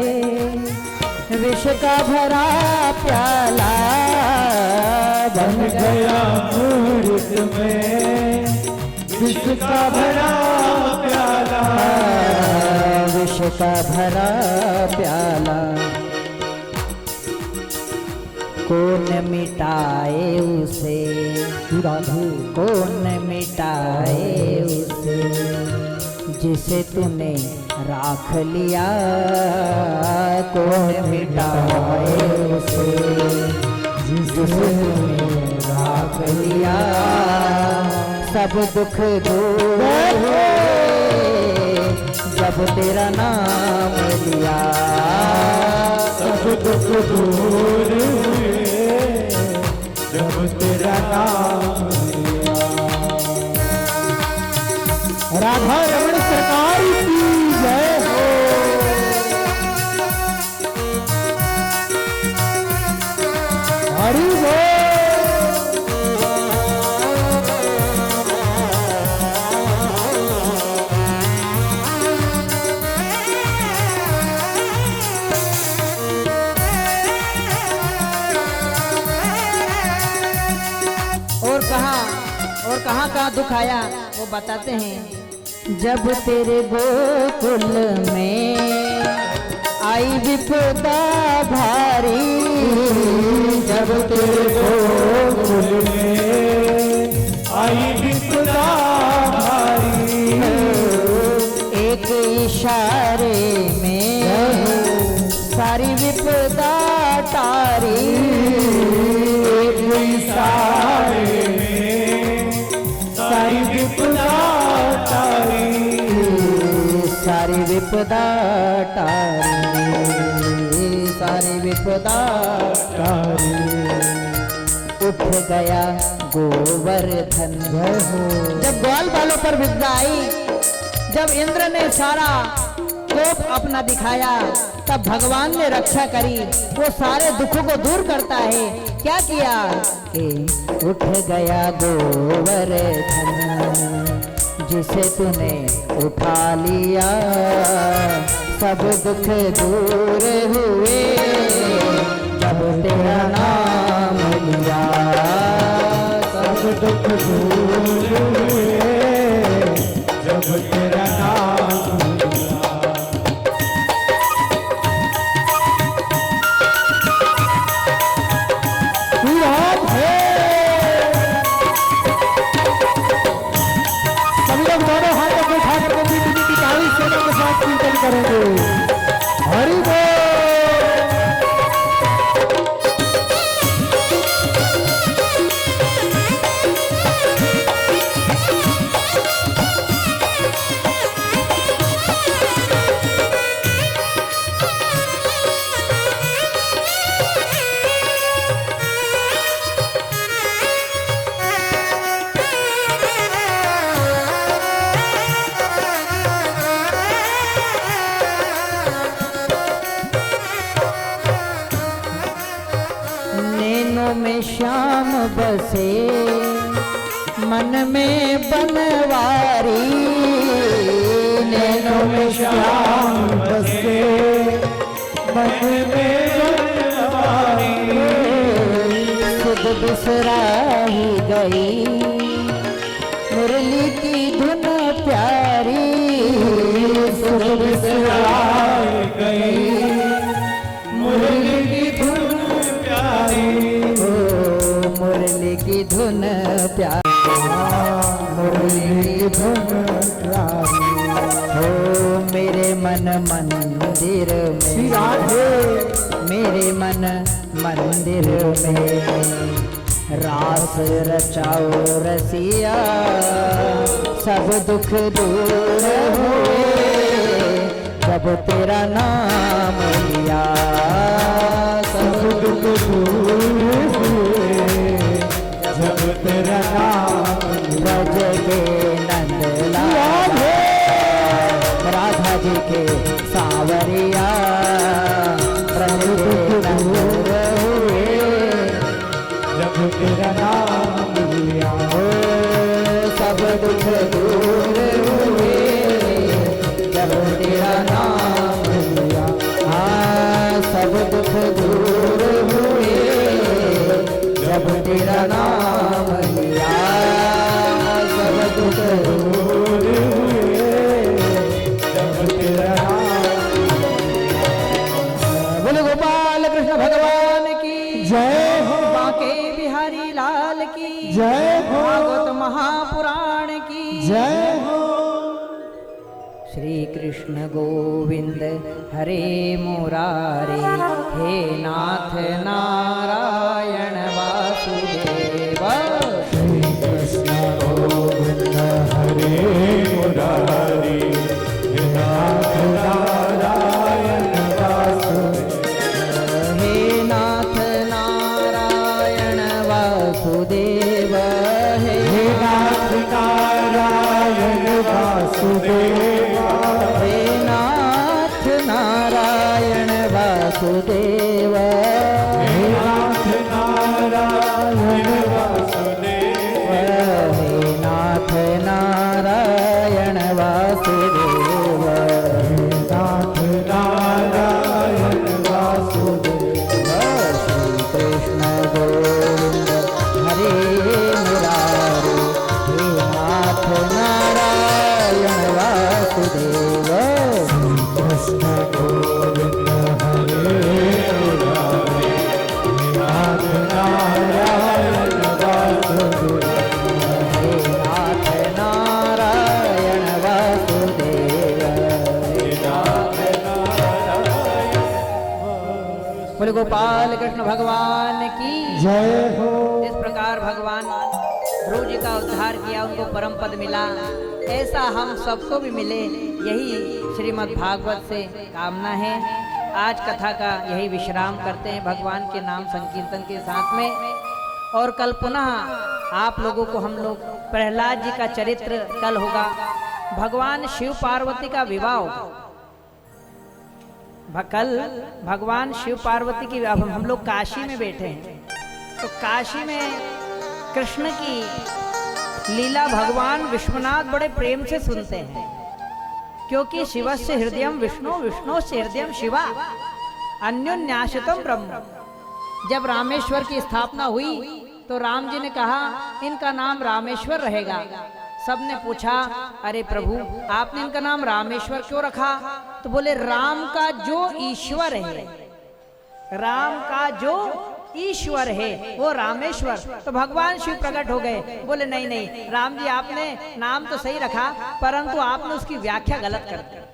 विष का भरा प्याला बन गया अमृत में, विष का भरा प्याला, विष का भरा प्याला। कौन मिटाए उसे, कौन मिटाए उसे, जिसे तूने राख लिया। कौन मिटाए उसे, जिसे तूने राख लिया। सब दुख दूर हुए जब तेरा नाम लिया। सब दुख दूर हुए जब तेरा नाम लिया। राधा रमण सरकार की जय हो। हरि बोल। और कहाँ दुख आया वो बताते हैं। जब तेरे गोकुल में आई विपदा भारी, जब तेरे गोकुल में आई विपदा भारी, एक इशारे में सारी विपदा टारी। एक इशारे में सारी विपदा टारी, सारी विपदा टारी, सारी विपदा टारी। उठ गया गोवर्धन। जब ग्वाल बालों पर विपदा आई, जब इंद्र ने सारा कोप अपना दिखाया, तब भगवान ने रक्षा करी। वो सारे दुखों को दूर करता है। क्या किया कि उठ गया गोवर्धन, जिसे तूने उठा लिया। सब दुख दूर हुए जब तेरा नाम लिया। सब दुख दूर हुए जब तेरा नाम लिया। सभी लोग दोनों हाथों को उठा करके दीदी की ताली से के साथ कीर्तन करेंगे। हरि बोल। में श्याम बसे, मन में बनवारी। नैनों में श्याम बसे, मन में बनवारी। सुध बिसराही गई मुरली की धुन प्यारी। सुध बिसराही गई मुरली की धुन प्यारी। मुरली की धुन प्यारी, मुरली की धुन प्यारी। हो मेरे मन मंदिर में, मेरे मन मंदिर में रास रचाओ रसिया। सब दुख दूर हुए जब तेरा नाम लिया, सब दुख दूर हुए जब तेरा नाम ब्रज के नंदलाल राधा जी के सावरिया, ब्रज के नंद हुए जब तेरा नाम लिया, सब दुख दूर हुए जब तेरा नाम लिया। हाँ, सब दुख दूर हुए जब तेरा नाम लिया, सब दुख दूर हुए जब तेरा नाम। बोले गोपाल कृष्ण भगवान की जय हो, बांके बिहारी लाल की जय हो, भागवत महापुराण की जय हो। श्री कृष्ण गोविंद हरे मुरारे, हे नाथ नारायण वासुदेव। श्री कृष्ण गोविंद हरे मुरारी, हे नाथ नारायण वासुदेव। हे नाथ नारायण वासुदेव, हे नाथ नारायण वासुदेव, हे नाथ नारायण वासुदेव, हे नाथ नारायण वासुदेव, हे नाथ नारायण वासुदेव। हे नाथ नारायण वासुदेव। श्री कृष्ण गोविंद हरे मुरारे, हे नाथ नारायण वासुदेव। कृष्ण गोविंद हरे मुरारी, हे नाथ नारायण वासुदेव। हे नाथ नारायण वासुदेव। बोले गोपाल कृष्ण भगवान की जय हो। इस प्रकार भगवान ध्रुव जी का उद्धार किया, उनको परम पद मिला, ऐसा हम सबको भी मिले, यही श्रीमद् भागवत से कामना है। आज कथा का यही विश्राम करते हैं भगवान के नाम संकीर्तन के साथ में, और कल पुनः आप लोगों को हम लोग प्रहलाद जी का चरित्र कल होगा, भगवान शिव पार्वती का विवाह होगा। कल भगवान शिव पार्वती की, अब हम लोग काशी में बैठे हैं, तो काशी में कृष्ण की लीला भगवान विश्वनाथ बड़े प्रेम से सुनते हैं, क्योंकि शिवस्य हृदयम विष्णु, विष्णुस्य हृदयम शिवा, अन्योन्याश्रितम ब्रह्म। जब रामेश्वर की स्थापना हुई तो राम जी ने कहा इनका नाम रामेश्वर रहेगा। सबने पूछा, अरे प्रभु आपने इनका नाम रामेश्वर क्यों रखा? तो बोले राम का जो ईश्वर है, राम का जो ईश्वर है वो रामेश्वर। तो भगवान शिव प्रकट हो गए, बोले नहीं नहीं राम जी आपने नाम तो सही रखा, परंतु आपने उसकी व्याख्या गलत कर दी।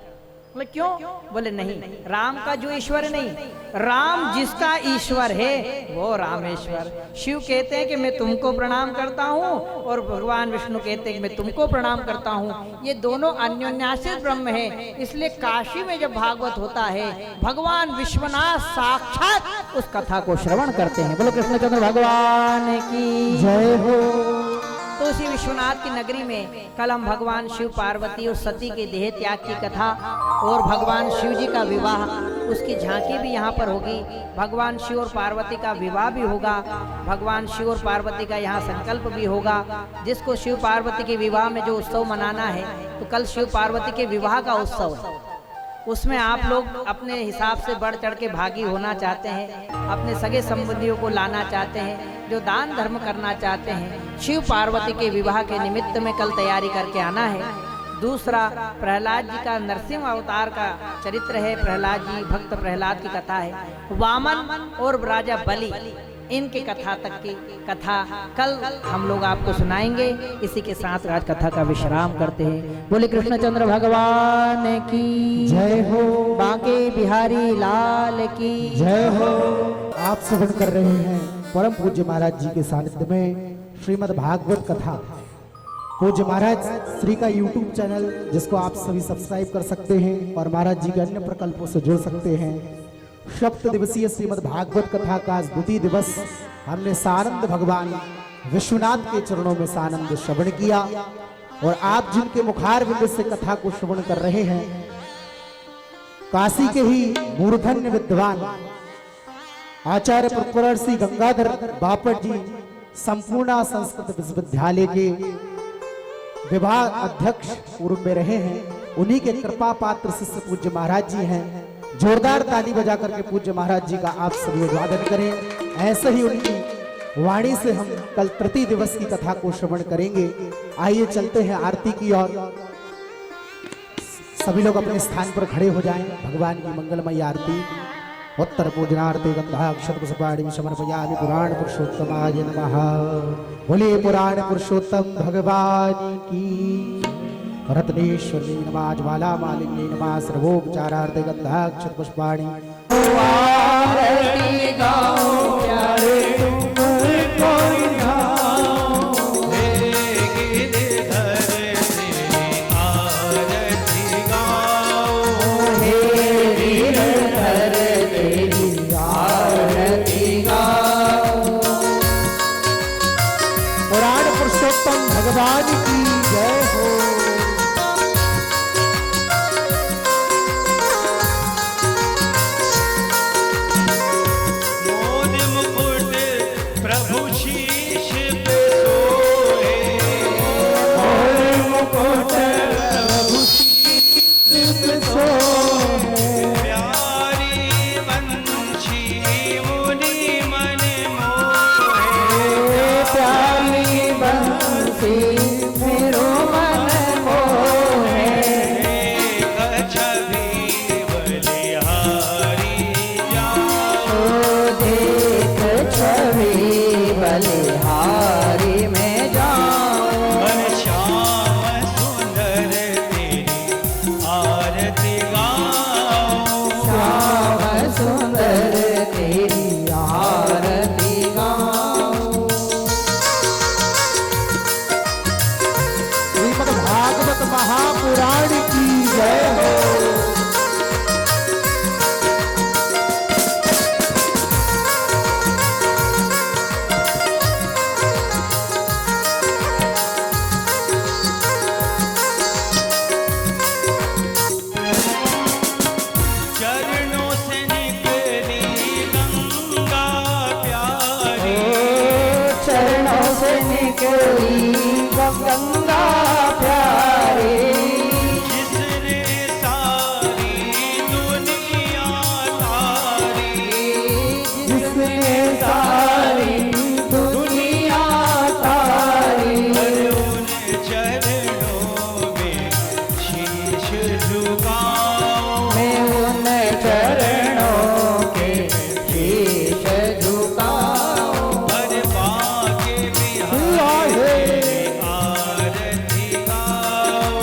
बोले क्यों? बोले नहीं, राम का जो ईश्वर नहीं, राम जिसका ईश्वर है वो रामेश्वर। शिव कहते हैं कि मैं तुमको प्रणाम करता हूँ, और भगवान विष्णु कहते हैं कि मैं तुमको प्रणाम करता हूँ। ये दोनों अन्योन्याश्रित ब्रह्म है। इसलिए काशी में जब भागवत होता है, भगवान विश्वनाथ साक्षात उस कथा को श्रवण करते हैं। बोलो कृष्णचंद्र भगवान की जय हो। तो उसी विश्वनाथ की नगरी में कल हम भगवान शिव पार्वती और सती के देह त्याग की कथा और भगवान शिव जी का विवाह, उसकी झांकी भी यहाँ पर होगी। भगवान शिव और पार्वती का विवाह भी होगा, भगवान शिव और पार्वती का यहाँ संकल्प भी होगा। जिसको शिव पार्वती के विवाह में जो उत्सव मनाना है, तो कल शिव पार्वती के विवाह का उत्सव है। उसमें आप लोग अपने हिसाब से बढ़ चढ़ के भागी होना चाहते हैं, अपने सगे संबंधियों को लाना चाहते हैं, जो दान धर्म करना चाहते हैं, शिव पार्वती के विवाह के निमित्त में कल तैयारी करके आना है। दूसरा, प्रहलाद जी का नरसिंह अवतार का चरित्र है। प्रहलाद जी, भक्त प्रहलाद की कथा है। वामन और राजा बलि, इनके कथा तक की कथा कल हम लोग आपको सुनाएंगे। इसी के साथ आज कथा का विश्राम करते हैं। बोले कृष्णचंद्र भगवान की जय हो। बांके बिहारी लाल की जय हो। आप श्रवण कर रहे हैं परम पूज्य महाराज जी के सानिध्य में श्रीमद् भागवत कथा। पूज्य महाराज श्री का YouTube चैनल जिसको आप सभी सब्सक्राइब कर सकते हैं और महाराज जी के अन्य प्रकल्पों से जुड़ सकते हैं। सप्त दिवसीय श्रीमद् भागवत कथा का आज द्वितीय दिवस हमने सानंद भगवान विश्वनाथ के चरणों में सानंद श्रवण किया और आप जिनके मुखार बिंद से कथा को श्रवण कर रहे हैं, काशी के ही मूर्धन्य विद्वान आचार्य प्रोफेसर श्री गंगाधर बापट जी संपूर्ण संस्कृत विश्वविद्यालय के विभाग अध्यक्ष पूर्व में रहे हैं। उन्हीं के कृपा पात्र शिष्य पूज्य महाराज जी हैं। जोरदार ताली बजा करके पूज्य महाराज जी का आप सभी अभिवादन करें। ऐसे ही उनकी वाणी से हम कल तृतीय दिवस की कथा को श्रवण करेंगे। आइए चलते हैं आरती की ओर। सभी लोग अपने स्थान पर खड़े हो जाएं। भगवान की मंगलमय आरती उत्तर पूजनार्थे गंधाक्षत पुष्पाणि समर्पयामि। पुराण पुरुषोत्तमाय नमः। बोले पुराण पुरुषोत्तम भगवान की। रत्नेश्वरी नमः। ज्वाला मालिनी नमः। सर्वोपचारार्थे गंधाक्षत पुष्पाणि। आरती गाओ प्यारे तुमको गाओ, हे गिरधर तेरी आरती गाओ, हे गिरधर तेरी आरती गाओ। पुराण पुरुषोत्तम भगवान की जय हो। मोर मुकुट प्रभु शीश पे सोए, और मुकुट प्रभु शीश पे सोए। प्यारी बंशी मुनि मन मोहे, प्यारी बंसी मेरो मन मोहे, छवि बलिहारी जाओ, देख छवि बलिहारी में जाऊं। श्याम सुंदर तेरी आरती गाओ, श्याम सुंदर तेरी आरती गाऊं। श्रीमद् भागवत महापुराण की जय हो। चरणों से निकली गंगा प्यारी, चरणों से निकली गंगा प्यारी, जिसने सारी दुनिया तारी, जिसने सारी दुनिया तारी। उन चरणों में शीश झुकाओ, मैं उन चरणों के शीश झुकाऊं। हर बाके बिहारी आरती गाओ,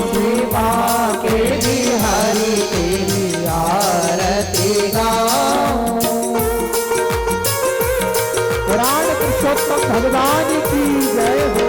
माँ के बिहारी तेरी आरती गाऊं। पुराण पुरुषोत्तम भगवान की जय हो।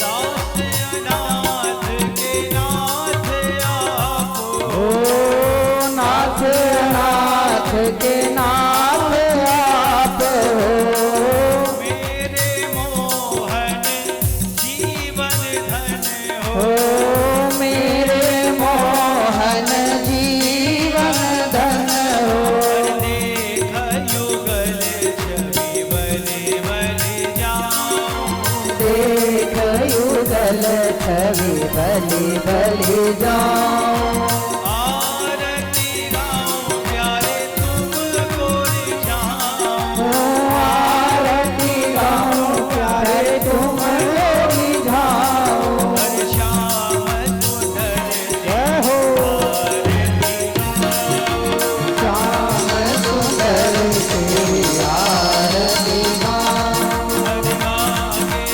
दास अनाथ के नाथ आपो, नाथ नाथ के नाथ आप हो। मेरे मोहन जीवन धन हो हो, मेरे मोहन जीवन धन हो। देख युगल छवि बलि बलि जाऊं, देख युगल छवि बलि बलि जाऊं। आरती गाऊं प्यारे तुमको रिझाऊं, आरती गाऊं प्यारे तुम रिझाऊं। हर श्याम सुंदर जय हो। आरती श्याम सुंदर तेरी आरती गाऊं। हर बाके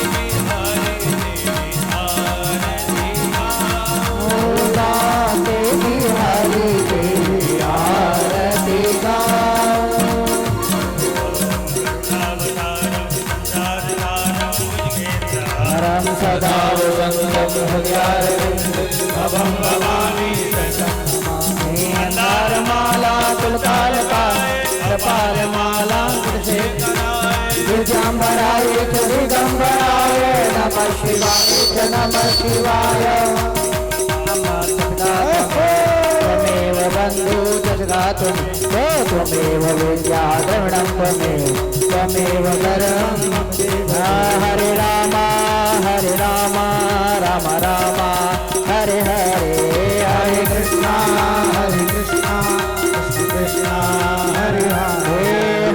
भवं भवामि मंदारमाला तुलकालकाय कपालमाला दिव्यांबराय च दिगंबराय नमः शिवाय च नमः शिवाय त्वमेव बन्धु जगदातुं त्वमेव विद्याद्रविणं त्वमेव वरं हरे राम राम राम हरे हरे हरे कृष्णा कृष्ण कृष्ण हरे हरे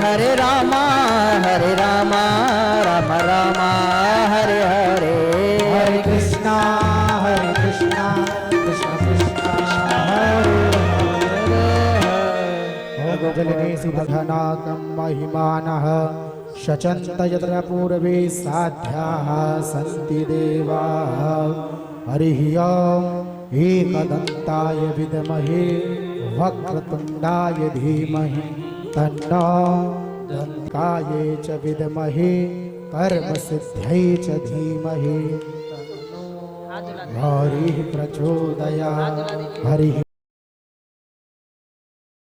हरे राम राम राम हरे हरे हरे कृष्णा कृष्ण कृष्ण हरे हरे जलनेसि भगनाकं महिमानः शचन्त यत्र पूर्वे साध्याः सन्ति देवाः हरिः ॐ एकदन्ताय विद्महे वक्रतुण्डाय धीमहि तन्नो दन्ताये च विद्महे कर्मसिद्ध्यै च धीमहि हरिः प्रचोदयात् हरिः